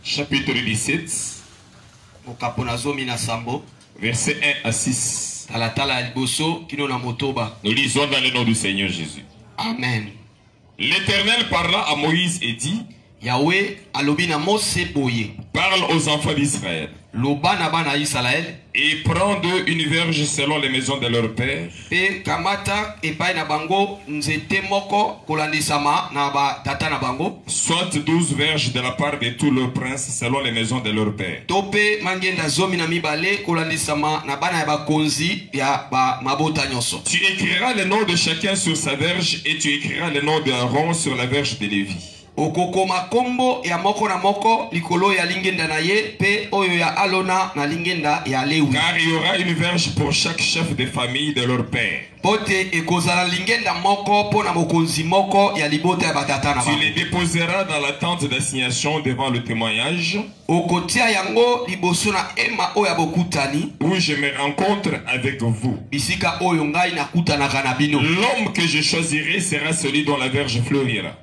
Chapitre 17, versets 1 à 6. Nous lisons dans le nom du Seigneur Jésus. Amen. L'Éternel parla à Moïse et dit: Yahweh alobina Mose boye. Parle aux enfants d'Israël. Lobana bana Israël. Et prends d'eux une verge selon les maisons de leur père. Pe kamata epai na bango nzete moko kolandisama na ba tata na bango. Soit 12 verges de la part de tous leurs princes selon les maisons de leur père. Tope mangenda zomi na mibale kolandisama na bana ya bakonzi ya ba mabota nyoso. Tu écriras le nom de chacun sur sa verge et tu écriras le nom d'Aaron sur la verge de Lévi. Okokoma kombo ya moko na moko likolo ya lingenda na ye pe oyo ya Alona na lingenda ya Lewi. Car il y aura une verge pour chaque chef de famille de leur père. Pote ekozala lingenda moko pona mokonzi moko ya libota ya batata na Tu les déposeras dans la tente d'assignation devant le témoignage. Okotia yango liboso na ema oyo ya bokutani où je me rencontre avec vous. Bisika oyo ngai nakutanaka na bino. L'homme que je choisirai sera celui dont la verge fleurira.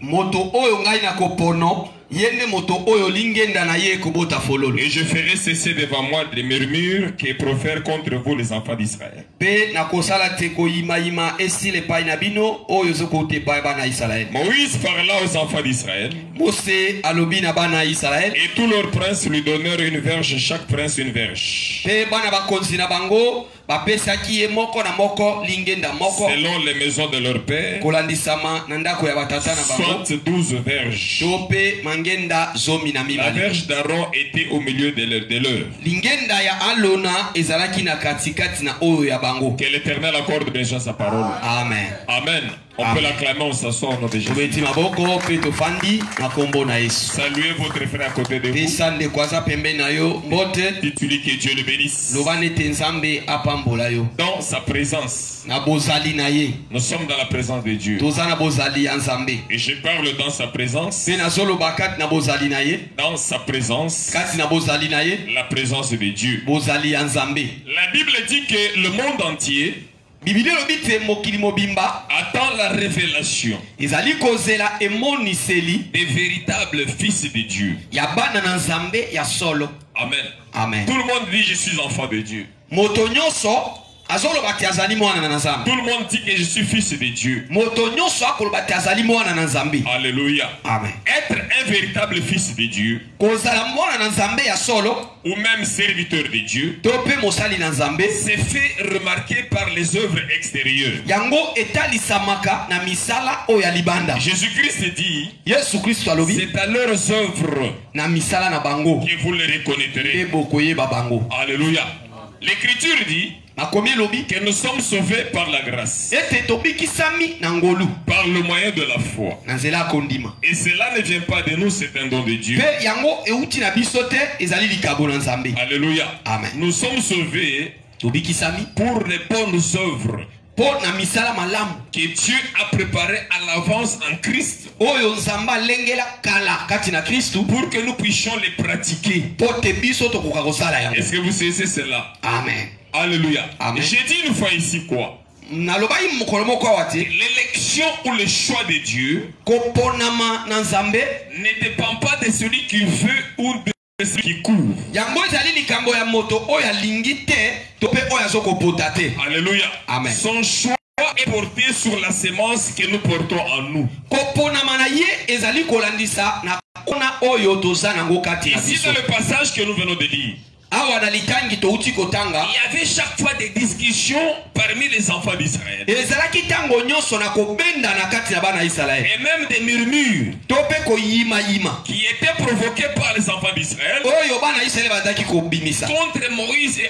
Moto oyo ngai nakopono yende moto oyo lingenda na ye kobota fololo. Et je ferai cesser devant moi les murmures qui profèrent contre vous les enfants d'Israël. Pe nakosala te koyima yima esile pai na bino oyo zokote pai bana Israël. Moïse parla aux enfants d'Israël. Mose alobi na bana Israël. Et tous leurs princes lui donnèrent une verge, chaque prince une verge. Pe bana bakonzi na bango bapesaki ye moko na moko lingenda moko. Selon les maisons de leur père. Kolandisama na ndako ya batata na bango. Soit 12 verges. Tope mangenda zomi na mibale. La verge d'Aaron était au milieu de leur. Lingenda ya Alona ezalaki na katikati na oyo ya bango. Que l'Éternel accorde déjà sa parole. Amen. Amen. On peut l'acclamer, on s'assoit au nom de Jésus. Saluez votre frère à côté de vous. Dites-lui que Dieu le bénisse. Dans sa présence. Nous sommes dans la présence de Dieu. Et je parle dans sa présence. Dans sa présence. La présence de Dieu. La Bible dit que le monde entier attend la révélation des véritables fils de Dieu. Amen. Amen. Tout le monde dit: je suis enfant de Dieu. Tout le monde dit que je suis fils de Dieu. Alléluia. Amen. Être un véritable fils de Dieu, ou même serviteur de Dieu, c'est fait remarquer par les œuvres extérieures. Jésus-Christ dit: c'est à leurs œuvres que vous les reconnaîtrez. Alléluia. L'Écriture dit que nous sommes sauvés par la grâce, par le moyen de la foi. Et cela ne vient pas de nous, c'est un don de Dieu. Alléluia. Amen. Nous sommes sauvés pour les bonnes œuvres que Dieu a préparées à l'avance en Christ, pour que nous puissions les pratiquer. Est-ce que vous saisissez cela? Amen. Alléluia. Amen. J'ai dit une fois ici quoi? L'élection ou le choix de Dieu ne dépend pas de celui qui veut ou de celui qui court. Alléluia. Amen. Son choix est porté sur la sémence que nous portons en nous. Ici dans le passage que nous venons de lire, il y avait chaque fois des discussions parmi les enfants d'Israël. Et même des murmures qui étaient provoqués par les enfants d'Israël contre Moïse et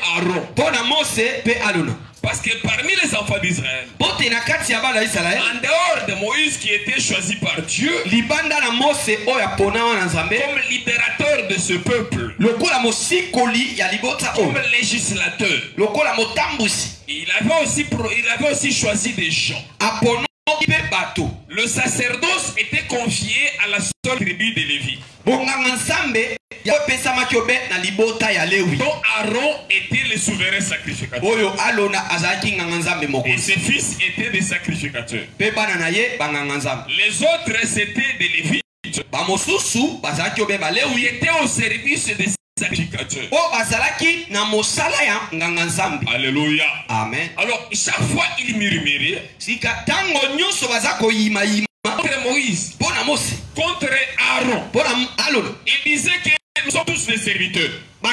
Aaron. Parce que parmi les enfants d'Israël, en dehors de Moïse qui était choisi par Dieu comme libérateur de ce peuple, comme législateur, il avait aussi choisi des gens. Le sacerdoce était confié à la seule tribu de Lévi. Donc Aaron était le souverain sacrificateur. Et ses fils étaient des sacrificateurs. Les autres c'était des Lévites serviteurs. Qui étaient au service des sacrificateurs. Alléluia. Amen. Alors, chaque fois, il murmurait contre Moïse, contre Aaron. Il disait que nous sommes tous des serviteurs. Ce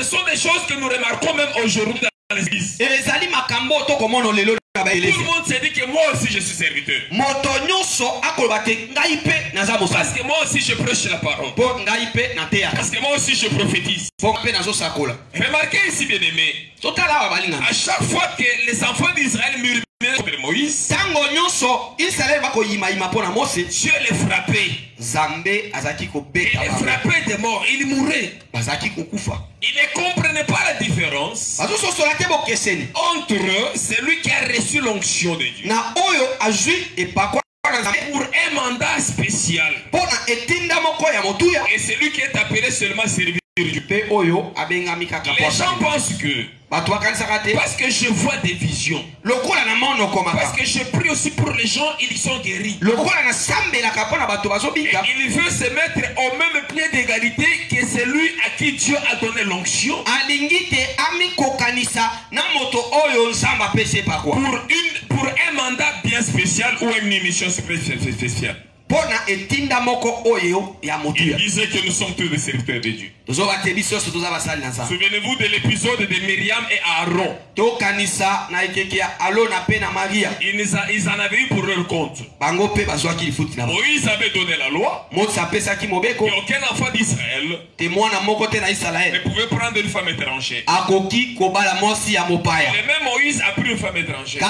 sont des choses que nous remarquons même aujourd'hui dans l'église. Tout le monde s'est dit que moi aussi je suis serviteur. Parce que moi aussi je prêche la parole. Parce que moi aussi je prophétise. Remarquez ici, bien aimé, à chaque fois que les enfants d'Israël murmuraient contre Moïse, Dieu les frappait. Il les frappait de mort. Il mourait. Il ne comprenait pas la différence entre celui qui a reçu l'onction de Dieu pour un mandat spécial et celui qui est appelé seulement servir Dieu. Les gens pensent que parce que je vois des visions, parce que je prie aussi pour les gens, ils sont guéris, et il veut se mettre au même pied d'égalité que celui à qui Dieu a donné l'onction pour un mandat bien spécial ou une émission spéciale. Il disait que nous sommes tous des serviteurs de Dieu. Souvenez-vous de l'épisode de Myriam et Aaron. Ils en avaient eu pour leur compte. Moïse avait donné la loi et aucun enfant d'Israël ne pouvait prendre une femme étrangère. Et même Moïse a pris une femme étrangère. Et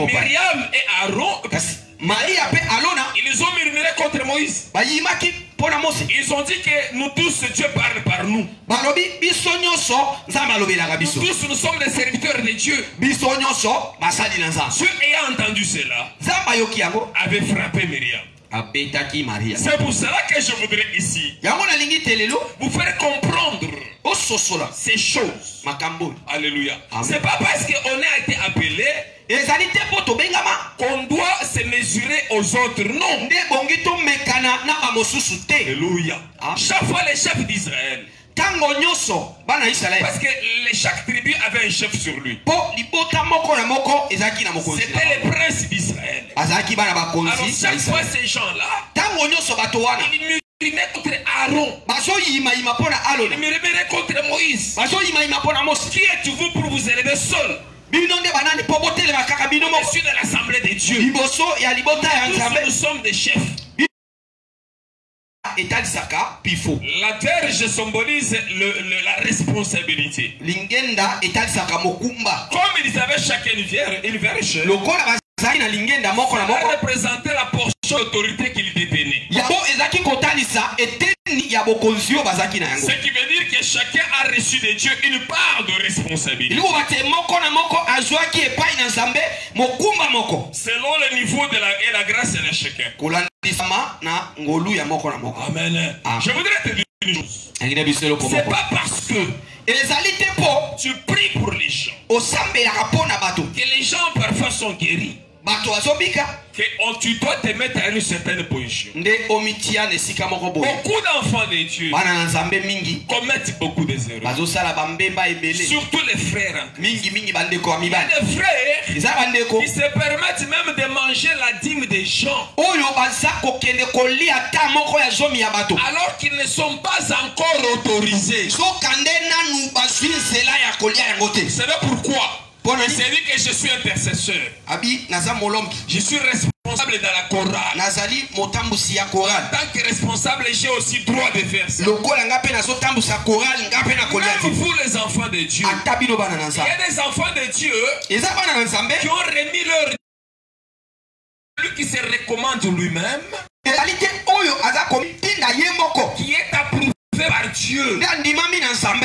Myriam et Aaron, ils ont murmuré contre Moïse. Ils ont dit que nous tous, Dieu parle par nous. Nous tous, nous sommes des serviteurs de Dieu. Dieu ayant entendu cela, avait frappé Myriam. C'est pour cela que je voudrais ici vous faire comprendre ces choses. Alléluia. C'est pas parce qu'on a été appelé qu'on doit se mesurer aux autres. Non. Alléluia. Chaque fois les chefs d'Israël, parce que chaque tribu avait un chef sur lui. C'était les princes d'Israël. Alors chaque fois ces gens-là, ils murmuraient contre Aaron. Ils murmuraient contre Moïse. Qui êtes-vous pour vous élever seul au-dessus de l'assemblée de Dieu? Tous nous sommes des chefs. La terre symbolise la responsabilité. Comme ils avaient chacun une verge, ça représentait la portion d'autorité qu'il détenait. Ce qui veut dire que chacun a reçu de Dieu une part de responsabilité. Selon le niveau de la grâce de chacun. Amen. Je voudrais te dire une chose. C'est pas parce que tu pries pour les gens que les gens parfois sont guéris que tu dois te mettre à une certaine position. Beaucoup d'enfants de Dieu commettent beaucoup d'erreurs. Surtout les frères. Il y a des frères qui se permettent même de manger la dîme des gens alors qu'ils ne sont pas encore autorisés. C'est là pourquoi c'est dit que je suis intercesseur. Je suis responsable dans la chorale. En tant que responsable, j'ai aussi droit de faire ça. Même vous les enfants de Dieu, il y a des enfants de Dieu qui ont remis leur lui qui se recommande lui-même, qui est approuvé par Dieu.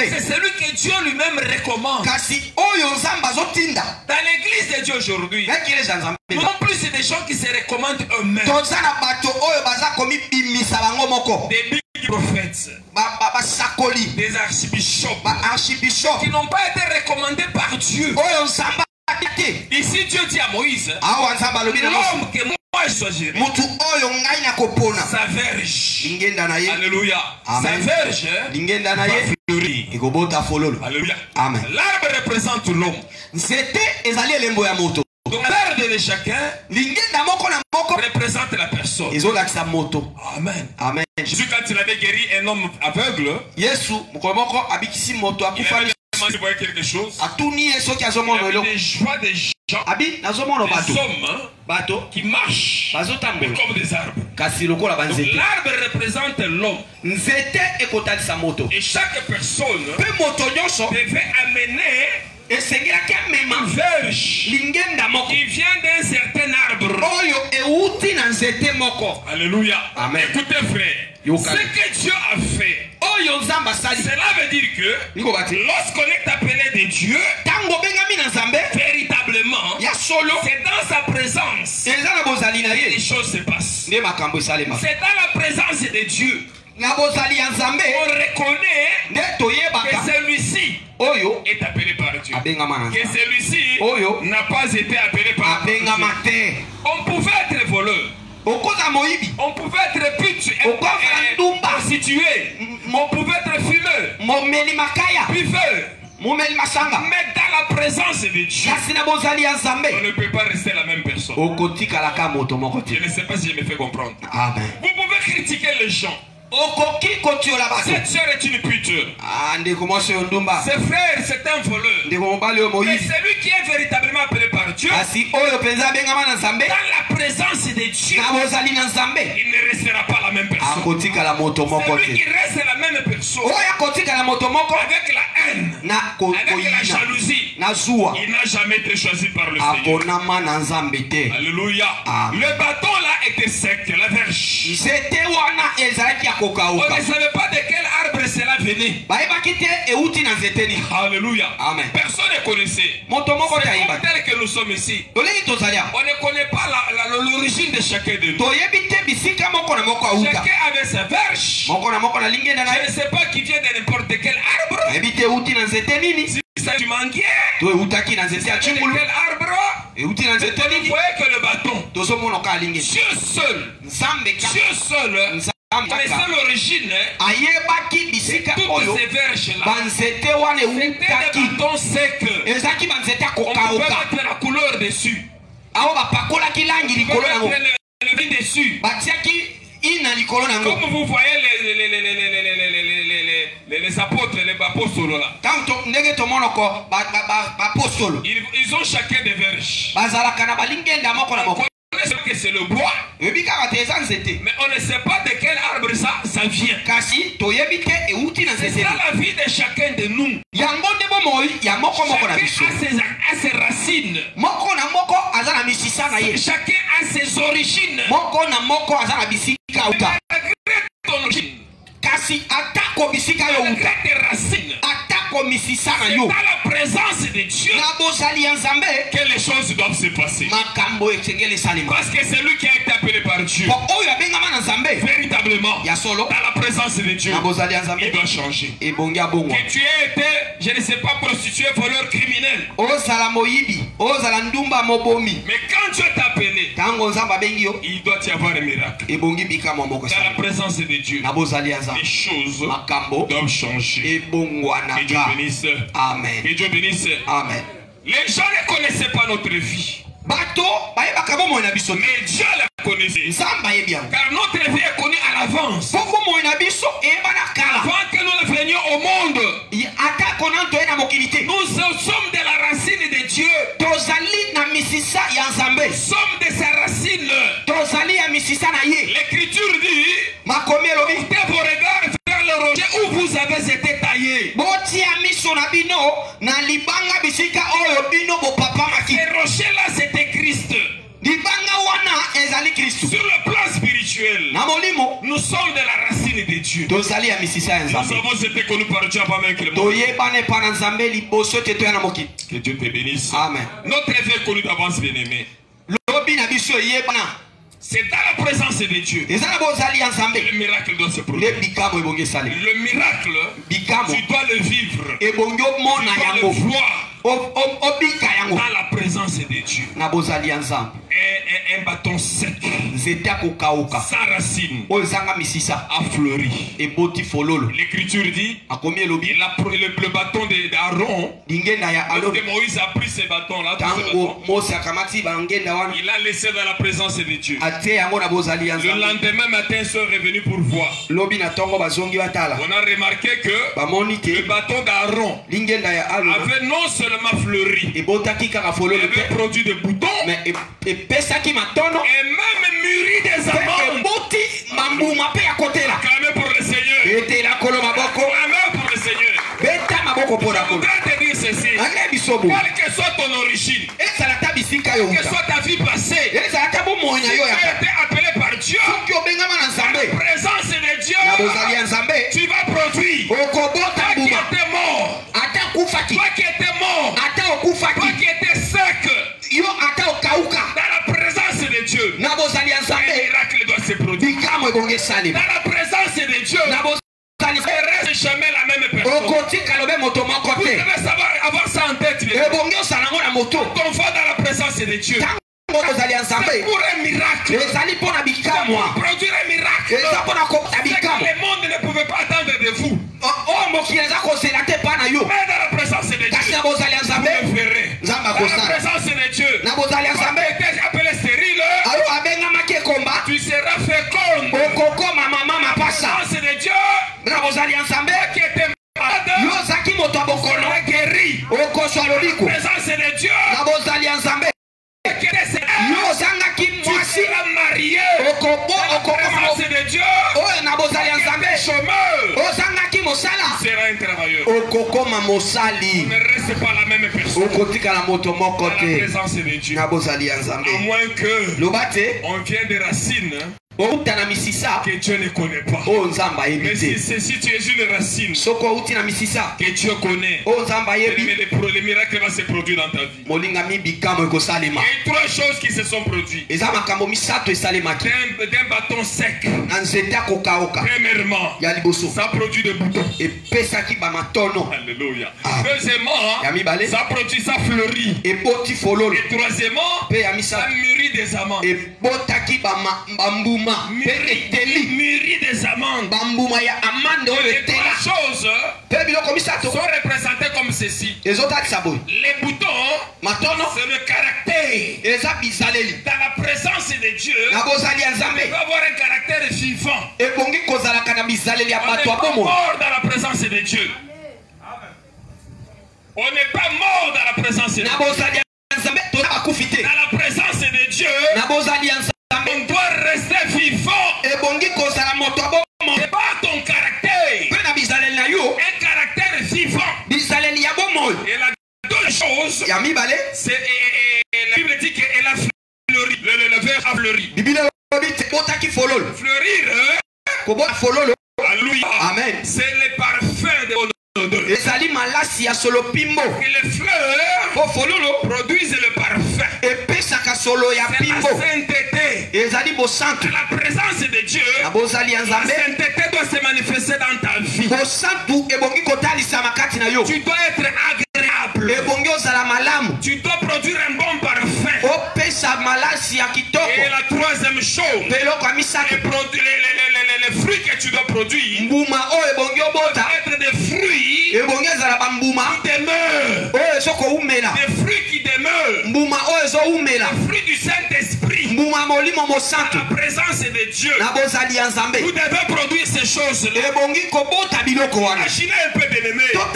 C'est celui que Dieu lui-même recommande. Dans l'église de Dieu aujourd'hui, non plus c'est des gens qui se recommandent eux-mêmes. Des big prophètes, des archbishops qui n'ont pas été recommandés par Dieu. Ici Dieu dit à Moïse, l'homme que moi je choisirai, sa verge, alléluia, sa verge va fleurir. Alléluia. L'arbre représente l'homme. Donc l'arbre de chacun représente la personne. Amen. Amen. Jésus, quand il avait guéri un homme aveugle, il avait demandé quelque chose. Il avait des joies des gens, des hommes qui marchent comme des arbres. Donc l'arbre représente l'homme. Et chaque personne devait amener une verge qui vient d'un certain arbre. Alléluia. Amen. Écoutez frère, ce que Dieu a fait, cela veut dire que lorsqu'on est appelé de Dieu, véritablement, c'est dans sa présence que les choses se passent. C'est dans la présence de Dieu on reconnaît que celui-ci est appelé par Dieu, que celui-ci n'a pas été appelé par Dieu. On pouvait être voleur, on pouvait être pute, prostitué, on pouvait être fumeur, buveur. Mais dans la présence de Dieu, on ne peut pas rester la même personne. Je ne sais pas si je me fais comprendre. Vous pouvez critiquer les gens. Cette soeur est une pute. Ce frère, c'est un voleur. Mais celui qui est véritablement appelé par Dieu, dans la présence de Dieu, il ne restera pas la même personne. Celui qui reste la même personne avec la haine, avec la jalousie, il n'a jamais été choisi par le Seigneur. Alléluia. Le bâton là était sec, la verge. On ne savait pas de quel arbre cela venait. Alléluia. Amen. Personne ne connaissait. C'est comme tel que nous sommes ici. On ne connaît pas l'origine de chacun de nous. Chacun avait sa verge. Je ne sais pas qui vient de n'importe quel arbre. Si c'est du manguier, de quel arbre. Vous voyez que le bâton, Dieu seul, mais c'est l'origine. Toutes ces verges-là, c'était des bâtons secs. On peut mettre la couleur dessus. On peut mettre le vin dessus. Comme vous voyez les apôtres, les apôtres là. Ils ont chacun des verges. On connaît que c'est le bois, mais on ne sait pas de quel arbre ça vient. C'est ça la vie de chacun de nous. Chacun a ses racines. Chacun a ses origines. C'est dans la présence de Dieu que les choses doivent se passer. Parce que c'est lui qui a été appelé par Dieu. Véritablement, dans la présence de Dieu, il doit changer. Que tu aies été, je ne sais pas, prostitué, voleur, criminel. Mais quand Dieu t'a appelé, il doit y avoir un miracle. Dans la présence de Dieu, les choses doivent changer. Que Dieu bénisse. Amen. Que Dieu bénisse. Amen. Les gens ne connaissaient pas notre vie. Mais Dieu la connaissait. Car notre vie est connue à l'avance. Avant que nous venions au monde, nous sommes de la racine de Dieu. Nous sommes de sa racine. L'écriture dit, portez vos regards vers le rocher où vous avez été taillés. Ce rocher-là, c'était Christ. Sur le plan spirituel, nous sommes de la racine de Dieu. Nous avons été connus par Dieu avant même que le monde. Que Dieu te bénisse. Amen. Notre vie est connue d'avance, bien-aimé. C'est dans la présence de Dieu que le miracle doit se produire. Le miracle, tu dois le vivre. Tu dois le voir. dans la présence de Dieu. Un bâton sec, sans racine, a fleuri. L'écriture dit le bâton d'Aaron, lorsque Moïse a pris ces bâtons-là, il a laissé dans la présence de Dieu. Le lendemain matin, ils sont revenus pour voir. On a remarqué que le bâton d'Aaron avait non seulement fleuri, il avait produit des boutons et même mûri des amandes. Acclamez pour le Seigneur. Acclamez pour le Seigneur. Je voudrais te dire ceci. Quelle que soit ton origine, quelle que soit ta vie passée, tu as été appelé par Dieu. Dans la présence de Dieu, tu vas produire. Toi qui étais mort, toi qui étais mort, toi qui étais sec, dans la présence de Dieu, un miracle doit se produire. Dans la présence de Dieu, ne reste jamais la même personne. Vous devez savoir avoir ça en tête. Ton va dans la présence de Dieu. C'est pour un miracle. Pour produire un miracle. Le monde ne pouvait pas attendre de vous. Mais dans la présence de Dieu, vous le verrez. Dans la présence de Dieu, quand tu étais appelé stérile, tu seras féconde. Dans la présence de Dieu, qui était malade, tu seras guéri. Dans la présence de Dieu, qui était stérile, tu seras marié. Dans la présence de Dieu, qui était chômeur, tu seras un travailleur. Ne reste pas la même personne. Dans la présence de Dieu. À moins que on vienne des racines que Dieu ne connaît pas. Mais si tu es une racine que Dieu connaît, les miracles vont se produire dans ta vie. Il y a trois choses qui se sont produites. D'un bâton sec, premièrement, ça produit des boutons. Alléluia. Deuxièmement, ça produit, ça fleurit. Et troisièmement, ça mûrit des amandes. Mûri des amandes. Les trois choses sont représentées comme ceci. Les boutons, c'est le caractère. Dans la présence de Dieu, on peut avoir un caractère vivant. On n'est pas mort dans la présence de Dieu. On n'est pas mort dans la présence de Dieu. Dans la présence de Dieu, on doit rester vivant. C'est pas ton caractère. Un caractère vivant. Et la deuxième chose, c'est la Bible dit qu'elle a fleuri. Le verbe a fleuri. Fleurir. Alléluia. Amen. C'est le parfum de mon odeur. Que les fleurs produisent le parfum. C'est la sainteté. La présence de Dieu, la sainteté doit se manifester dans ta vie. Tu dois être agréable. Tu dois produire un bon parfum. Et la troisième chose, les fruits que tu dois produire doivent être des fruits qui demeurent. Des fruits qui demeurent. Les fruits du Saint-Esprit. La présence de Dieu. Vous devez produire ces choses-là. Imaginez un peu de l'aimer. Sans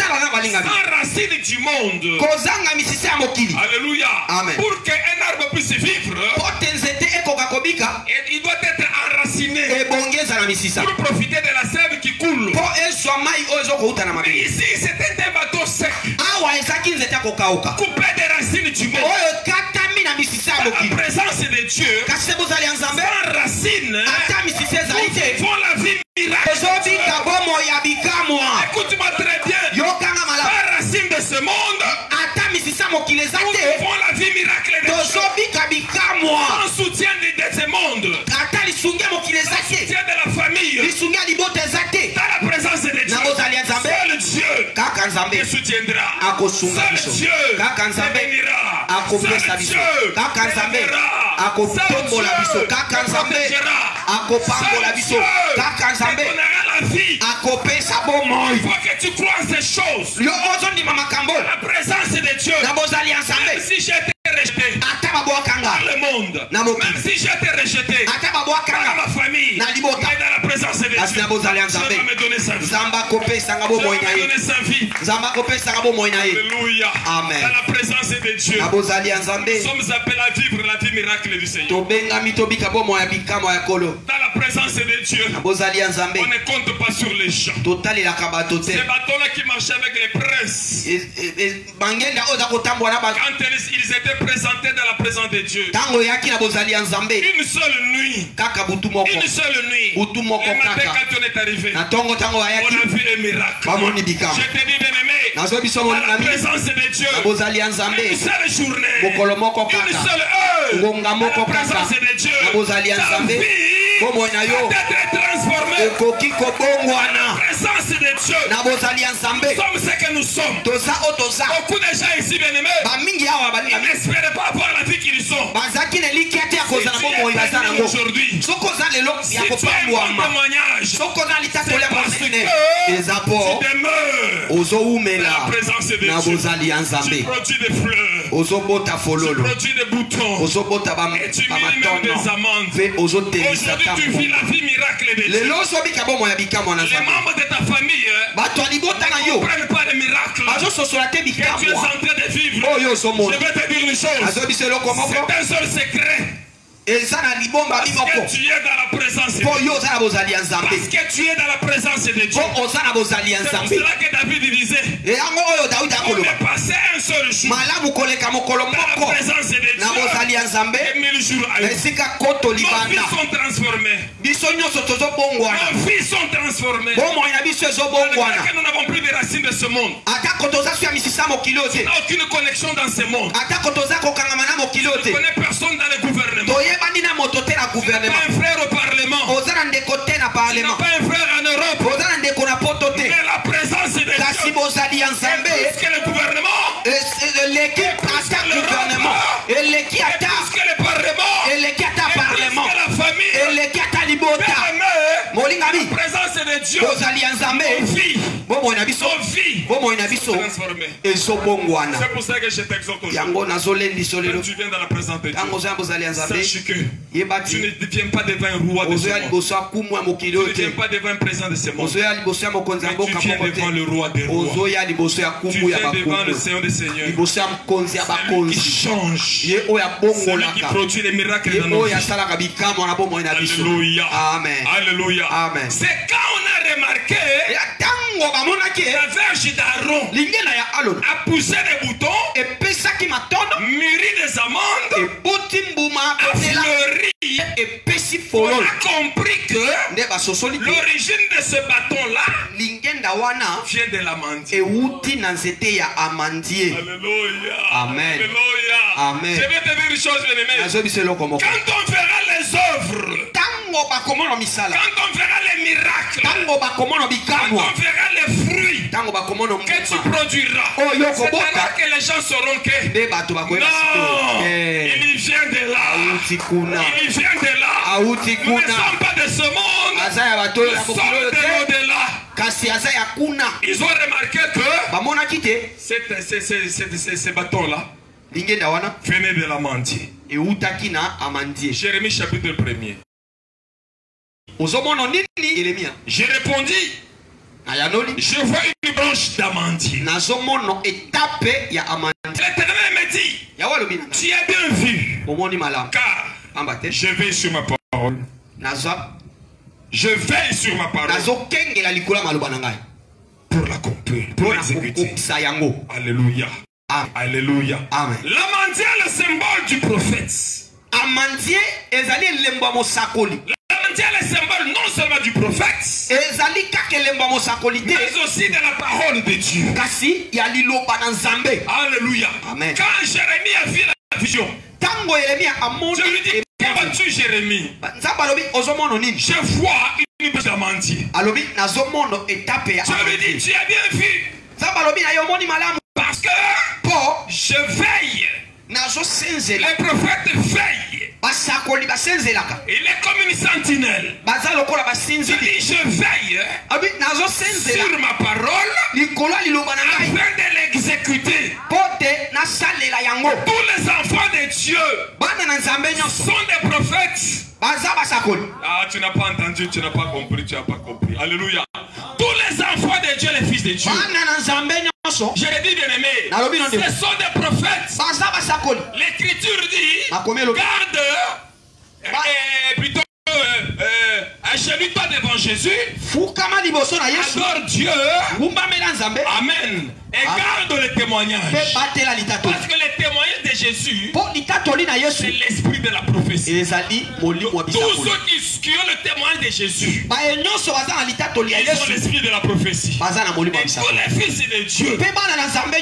racine du monde. Alléluia. Amen. Pour qu'un arbre puisse vivre, il doit être enraciné pour profiter de la sève qui coule. Mais ici, c'était un bateau sec, coupé des racines du monde. La présence de Dieu, sans racines, font la vie miracle. Écoute-moi très bien. Sans racines de ce monde, font la vie miracle de Dieu. Sans soutien de ce monde, sans soutien de la famille, dans la présence de Dieu, seul Dieu soutiendra. Seul Dieu bénira. Seul Dieu élèvera. Seul Dieu protégera. Seul Dieu donnera la vie. Il faut que tu crois ces choses. La présence de Dieu. Même si j'ai été rejeté par le monde, même si j'ai été rejeté par ma famille, mais dans la présence de Dieu, Dieu va me donner sa vie. Dieu va me donner sa vie. Alléluia. Amen. Dans la présence de Dieu, nous sommes appelés à vivre la vie miracle du Seigneur. Dans la présence de Dieu, on ne compte pas sur les gens. Ces bateaux-là qui marchaient avec les princes, quand ils étaient présentés dans la présence de Dieu, une seule nuit, le matin quand on est arrivé, on a vu les miracles. Je te dis, bien-aimé, dans la présence de Dieu, une seule journée, une seule heure, dans la présence de Dieu, ta vie va être transformée. Dans la présence de Dieu, nous sommes ce que nous sommes. Beaucoup de gens ici, bien-aimés, ils n'espéraient pas avoir la vie qu'ils ont. Si tu es aujourd'hui, si tu as un témoignage, c'est parce que tu demeures dans la présence de Dieu. Tu produis des fleurs, tu produis des boutons, et tu mets même des amandes. Aujourd'hui, tu vis la vie miracle de Dieu. Les membres de ta famille ne comprennent pas les miracles que tu es en train de vivre. Je vais te dire une chose. C'est un seul secret. Parce que tu es dans la présence de Dieu. Parce que tu es dans la présence de Dieu. C'est pour cela que David disait, on est passé un seul jour dans la présence de Dieu et 1000 jours à l'heure. Nos vies sont transformées. Nos vies sont transformées. Que nous n'avons plus de racines de ce monde. Tu n'as aucune connexion dans ce monde. Tu ne connais personne dans le gouvernement. Tu n'as pas un frère au Parlement. Tu n'as pas un frère en Europe. Mais la présence de Dieu est plus que le gouvernement. L'équipe attaque le gouvernement. Et l'équipe attaque le Parlement. Et l'équipe attaque le Parlement. La famille. Et l'équipe attaque l'ibota. La présence de Dieu. C'est pour ça que je t'exhorte aujourd'hui. Quand tu viens dans la présence de Dieu, sache que tu ne deviens pas devant un roi de ce monde. Tu ne viens pas devant un président de ce monde. Mais tu viens devant le roi des rois. Tu viens devant le Seigneur des Seigneurs. Celui qui change. Celui qui produit les miracles dans nos vies. Alléluia. Amen. Alléluia. Amen. C'est quand on a remarqué la verge d'Aaron a poussé des boutons, mûri des amandes, a fleuri. On a compris que l'origine de ce bâton-là vient de l'amandier. Alléluia. Amen. Alléluia. Amen. Je vais te dire une chose, bien-aimé. Quand on verra les œuvres, quand on verra les miracles, quand on verra les fruits que tu produiras, c'est là que les gens sauront que non, il vient de là. Il vient de là. Nous ne sommes pas de ce monde. Nous sommes de l'au-delà. Ils ont remarqué que ces bâtons-là venaient de l'amandier. Jérémie chapitre 1er. J'ai répondu, je vois une branche d'amandier. L'Éternel me dit, tu as bien vu, car je vais sur ma parole. Je veille sur ma parole pour l'accomplir, pour l'exécuter. Alléluia. Alléluia. L'amandier est le symbole du prophète. L'amandier est le symbole non seulement du prophète, mais aussi de la parole de Dieu. Alléluia. Amen. Quand Jérémie a vu la vision, je lui dis, que vois-tu, Jérémie? Je vois une branche d'amandier. Je lui dis, tu as bien vu Parce que je veille. Les prophètes veillent. Il est comme une sentinelle. Je dis, je veille sur ma parole afin de l'exécuter. Tous les enfants de Dieu sont des prophètes. Ah, tu n'as pas entendu, tu n'as pas compris, tu n'as pas compris. Alléluia. Tous les enfants de Dieu, les fils de Dieu. Je l'ai dit, bien aimé, ce sont des prophètes. L'écriture dit, garde, plutôt, achève-toi devant Jésus, adore Dieu, amen, et garde le témoignage. Parce que le témoignage de Jésus, c'est l'esprit de la prophétie. Tous ceux qui ont le témoignage de Jésus, ils ont l'esprit de la prophétie. Et tous les fils de Dieu,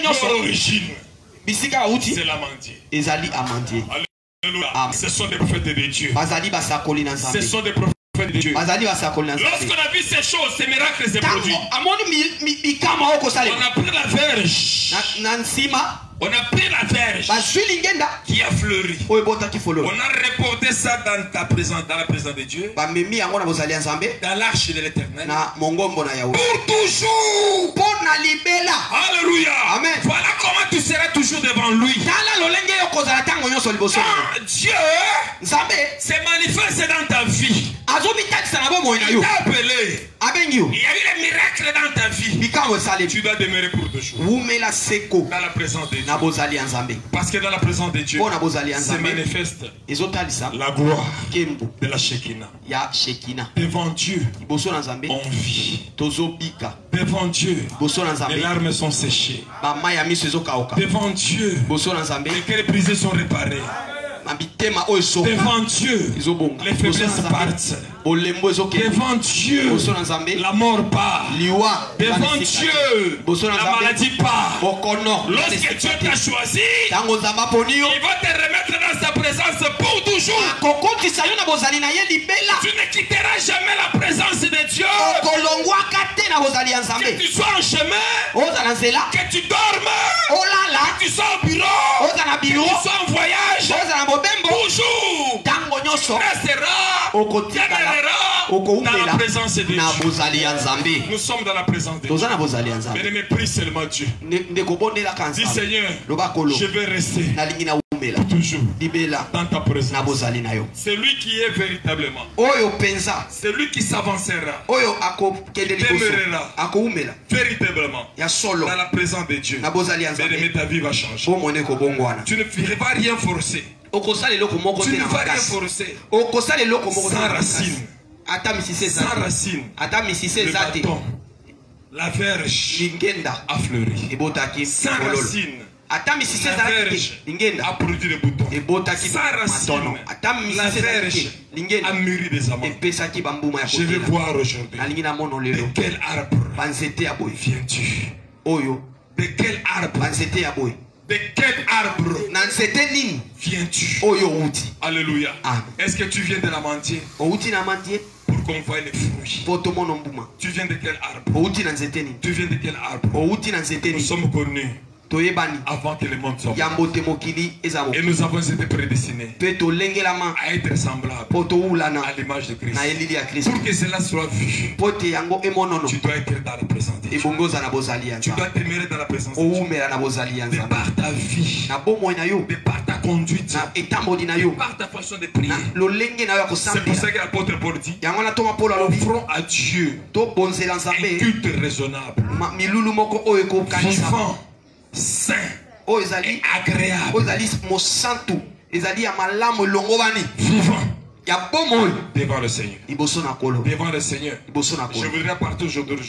leur origine, c'est l'amandier. Alléluia. Ce sont des prophètes de Dieu. Ce sont des prophètes de Dieu. Lorsqu'on a vu ces choses, ces miracles se produisent, on a pris la verge. On a pris la verge qui a fleuri. On a reporté ça dans ta présence, dans la présence de Dieu, dans l'arche de l'Éternel, pour toujours. Alléluia. Amen. Voilà comment tu seras toujours devant lui. Quand Dieu se manifeste dans ta vie, il t'a appelé. Il y a eu les miracles dans ta vie. Tu dois demeurer pour toujours dans la présence de Dieu. Parce que dans la présence de Dieu se manifeste la gloire de la Shekinah. Devant Dieu, on vit. Devant Dieu, les larmes sont séchées. Devant Dieu, les cœurs brisés sont réparés. Devant Dieu, les faiblesses partent. Devant Dieu, la mort part. Devant Dieu, la maladie part. Lorsque Dieu t'a choisi, il va te remettre dans sa présence pour toujours. Tu ne quitteras jamais la présence de Dieu. Que tu sois en chemin, que tu dormes, que tu sois au bureau, que tu sois en voyage, toujours restera, dans la présence de Dieu. Nous sommes dans la présence de Dieu. Bien-aimé, prie seulement Dieu. Dis Seigneur, je vais rester toujours dans ta présence. C'est lui qui est véritablement. C'est lui qui s'avancera. Qui demeurera véritablement dans la présence de Dieu. Bien-aimé, ta vie va changer. Tu ne vas rien forcer. Tu ne vas rien forcer. Sans racine. Sans racine. Le bâton, la verge a fleuri. Sans racine, la verge a produit des boutons. Sans racine, la verge a mûri des amandes. Je vais voir aujourd'hui de quel arbre viens-tu? De quel arbre? De quel arbre viens-tu? Alléluia. Est-ce que tu viens de l'amandier? Pour qu'on voie les fruits. Tu viens de quel arbre? Tu viens de quel arbre? Nous sommes connus avant que le monde soit. Et nous avons été prédestinés à être semblables à l'image de Christ. Pour que cela soit vu, tu dois être dans la présence de Dieu. Tu dois t'aimer dans la présence de Dieu. De par ta vie, de par ta conduite, de par ta façon de prier. C'est pour ça que l'apôtre Paul dit, offrons à Dieu un culte raisonnable, vivant, saint et agréable, vivant devant le Seigneur. Devant le Seigneur. Je voudrais partir aujourd'hui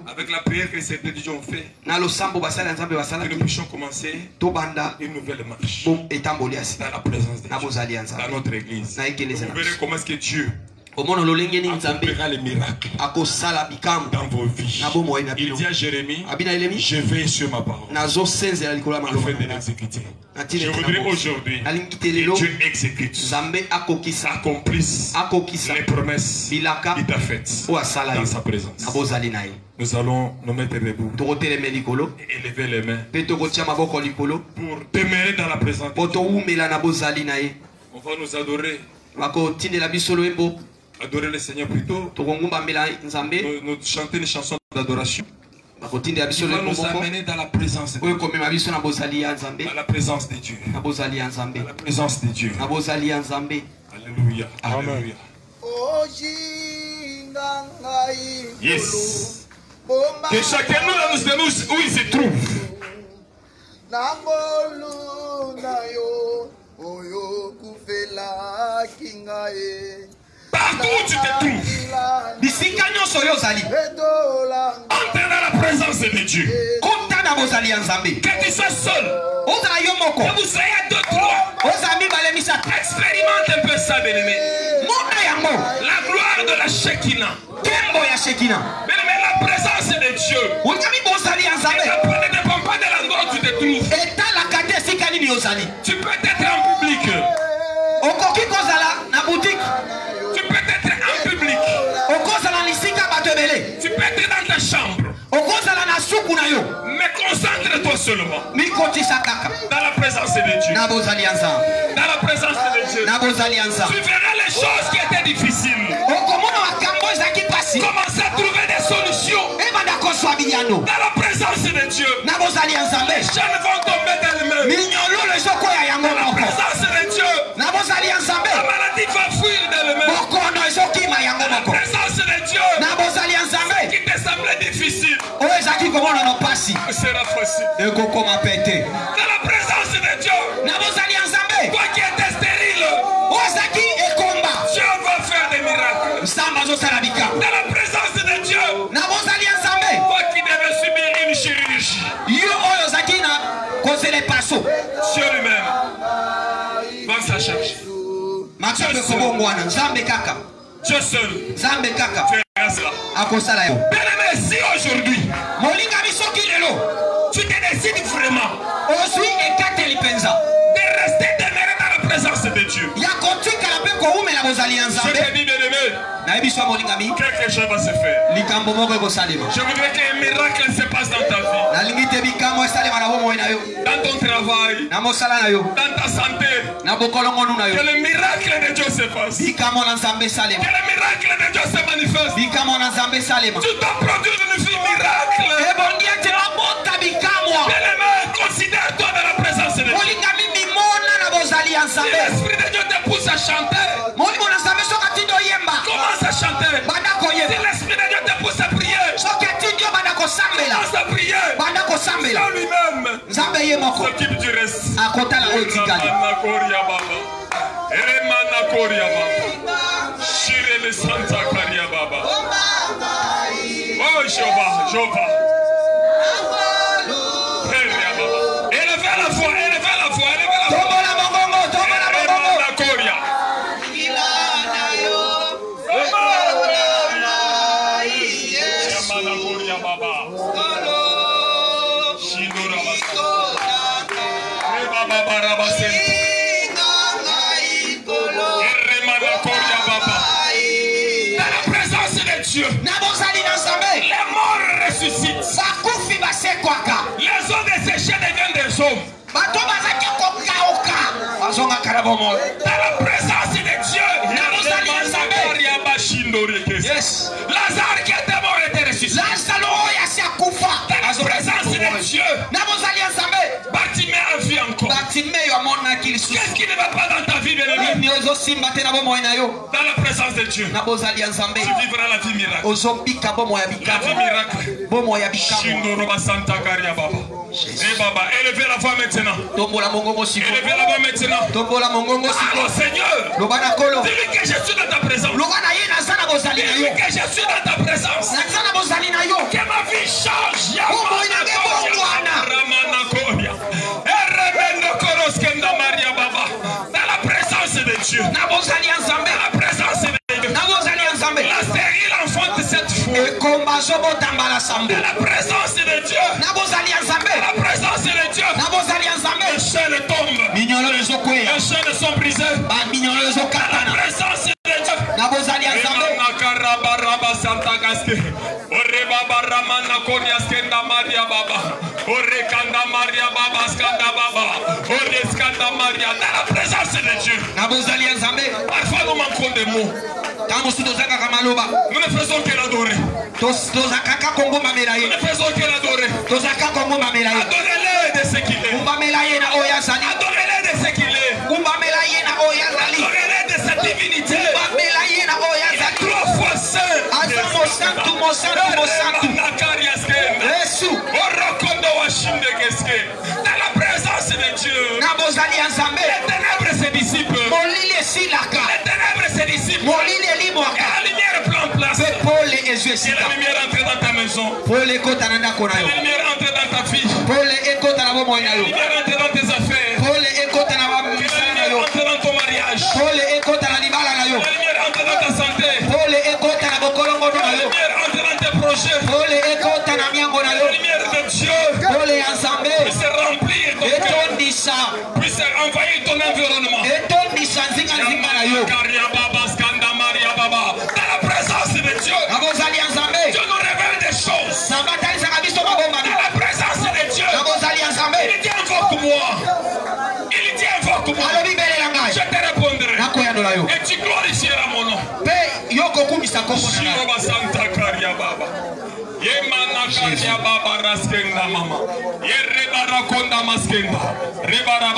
avec la prière que ces deux ont fait, que nous puissions commencer une nouvelle marche dans la présence de Dieu, dans notre église. Vous verrez comment est-ce que Dieu accomplira les miracles dans vos vies. Il dit à Jérémie, je vais sur ma parole afin de l'exécuter. Je voudrais aujourd'hui que Dieu exécute, accomplisse les promesses qu'il t'a faites dans sa présence. Nous allons nous mettre debout et élever les mains pour demeurer dans la présence de Dieu. On va nous adorer. Adorer le Seigneur plutôt. Nous chanter une chanson d'adoration. Qui va nous amener dans la présence de Dieu. Dans la présence de Dieu. Dans la présence de Dieu. Alléluia. Alléluia. Yes. Que chacun de nous où il se trouve. Partout où tu te trouves, entre dans la présence de Dieu. Que tu sois seul, que vous soyez à deux, trois, expérimente un peu ça, bien-aimé. La gloire de la Shekinah. Bien-aimé, la présence de Dieu. Ne dépend pas de l'endroit où tu te trouves. Tu peux être en public. Tu peux être en public. Tu peux être dans ta chambre. Mais concentre-toi seulement dans la présence de Dieu. Dans la présence de Dieu. Tu verras les choses qui étaient difficiles. Commence à trouver des solutions. Dans la présence de Dieu. Les jeunes vont tomber d'elles-mêmes. Dans la présence de Dieu. La maladie va fuir d'elle-même. Dans la présence de Dieu. Ce qui te semblait difficile sera facile. Dans la présence de Dieu. Toi qui étais stérile, Dieu va faire des miracles. Dans la présence de Dieu. Toi qui devais subir une chirurgie, Dieu lui-même va s'en charger. Dieu seul fera cela. Bien-aimé, si aujourd'hui tu te décides vraiment de rester demeuré dans la présence de Dieu, je te dis, bien-aimé, quelque chose va se faire. Je voudrais qu'un miracle se passe dans ta vie, dans ton travail, dans ta santé. Que le miracle de Dieu se passe. Que le miracle de Dieu se manifeste. Tu dois produire une vie miracle. Bien-aimé, considère-toi dans la présence de Dieu. Si l'Esprit de Dieu te pousse à chanter, commence à chanter. Si l'Esprit de Dieu te pousse à prier, commence à prier. Dieu lui-même s'occupe du reste. Oh Jéhovah. Élevez la voix. Dans la présence de Dieu, les morts ressuscitent. Les eaux desséchées deviennent des hommes. Dans la présence de Dieu, Lazare qui était mort était ressuscité. Dans la présence de Dieu, Bartimée a vu encore. Qu'est-ce qui ne va pas dans ta vie, bien-aimé? Dans la présence de Dieu, tu vivras la vie miracle. La vie miracle. Élevez la voix maintenant. Élevez la voix maintenant. Alors Seigneur, dis-lui que je suis dans ta présence. Dis-lui que je suis dans ta présence. Que ma vie change. Dans la présence de Dieu. Dans la présence de Dieu. La présence de Dieu. La présence de Dieu. Les chaînes tombent. Les chaînes sont brisées. La présence de Dieu. Dans la présence de Dieu. Parfois nous manquons de mots. Nous ne faisons que l'adorer. Nous ne faisons que l'adorer. Adorez-le de ce qu'il est. Adorez-le de ce qu'il est. Adorez-le de sa divinité. Il est 3 fois saint. Dans la présence de Dieu, les ténèbres se dissipent. Les ténèbres se dissipent. Et la lumière prend place. Et la lumière entre dans ta maison. Et la lumière entre dans ta vie. Et la lumière entre dans tes affaires. Et la lumière entre dans ton mariage. Et la lumière entre dans ta santé. Et la lumière entre dans tes projets. Et la lumière de Dieu puisse remplir ton cœur. Puisse envahir ton environnement. Dans la présence de Dieu, Dieu nous révèle des choses. Dans la présence de Dieu, il dit invoque-moi. Il dit invoque-moi. Je te répondrai. Et tu glorifieras mon nom. Yemana karia baba raskenga mama. Yerre barakonda maskenga. Rebara